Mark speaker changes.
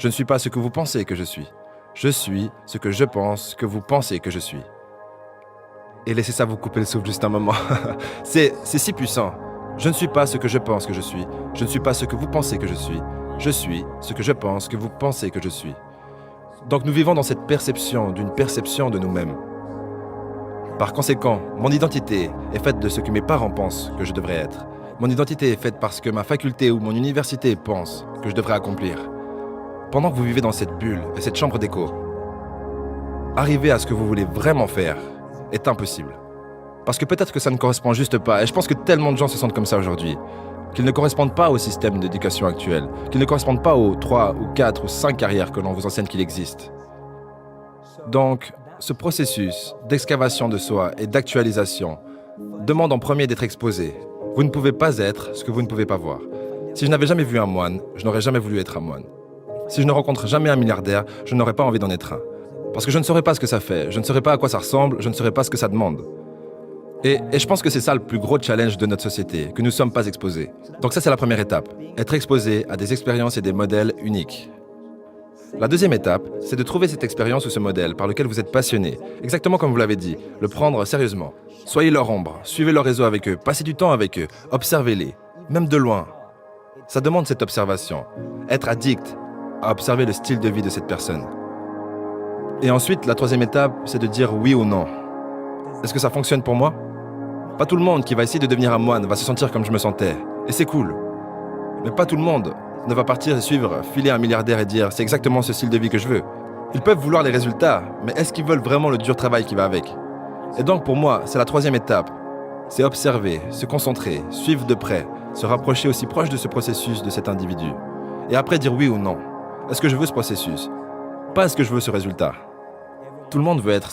Speaker 1: Je ne suis pas ce que vous pensez que je suis. Je suis ce que je pense que vous pensez que je suis. Et laissez ça vous couper le souffle juste un moment. C'est si puissant. Je ne suis pas ce que je pense que je suis. Je ne suis pas ce que vous pensez que je suis. Je suis ce que je pense que vous pensez que je suis. Donc nous vivons dans cette perception d'une perception de nous-mêmes. Par conséquent, mon identité est faite de ce que mes parents pensent que je devrais être. Mon identité est faite parce que ma faculté ou mon université pense que je devrais accomplir. Pendant que vous vivez dans cette bulle et cette chambre d'écho, arriver à ce que vous voulez vraiment faire est impossible. Parce que peut-être que ça ne correspond juste pas, et je pense que tellement de gens se sentent comme ça aujourd'hui, qu'ils ne correspondent pas au système d'éducation actuel, qu'ils ne correspondent pas aux 3 ou 4 ou 5 carrières que l'on vous enseigne qu'il existe. Donc, ce processus d'excavation de soi et d'actualisation demande en premier d'être exposé. Vous ne pouvez pas être ce que vous ne pouvez pas voir. Si je n'avais jamais vu un moine, je n'aurais jamais voulu être un moine. Si je ne rencontre jamais un milliardaire, je n'aurais pas envie d'en être un. Parce que je ne saurais pas ce que ça fait, je ne saurais pas à quoi ça ressemble, je ne saurais pas ce que ça demande. Et je pense que c'est ça le plus gros challenge de notre société, que nous ne sommes pas exposés. Donc ça, c'est la première étape, être exposé à des expériences et des modèles uniques. La deuxième étape, c'est de trouver cette expérience ou ce modèle par lequel vous êtes passionné, exactement comme vous l'avez dit, le prendre sérieusement. Soyez leur ombre, suivez leur réseau avec eux, passez du temps avec eux, observez-les, même de loin. Ça demande cette observation, être addict à observer le style de vie de cette personne. Et ensuite, la troisième étape, c'est de dire oui ou non. Est-ce que ça fonctionne pour moi ? Pas tout le monde qui va essayer de devenir un moine va se sentir comme je me sentais. Et c'est cool. Mais pas tout le monde ne va partir et suivre, filer un milliardaire et dire « c'est exactement ce style de vie que je veux ». Ils peuvent vouloir les résultats, mais est-ce qu'ils veulent vraiment le dur travail qui va avec ? Et donc pour moi, c'est la troisième étape. C'est observer, se concentrer, suivre de près, se rapprocher aussi proche de ce processus de cet individu. Et après dire oui ou non. Est-ce que je veux ce processus ? Pas est-ce que je veux ce résultat ? Tout le monde veut être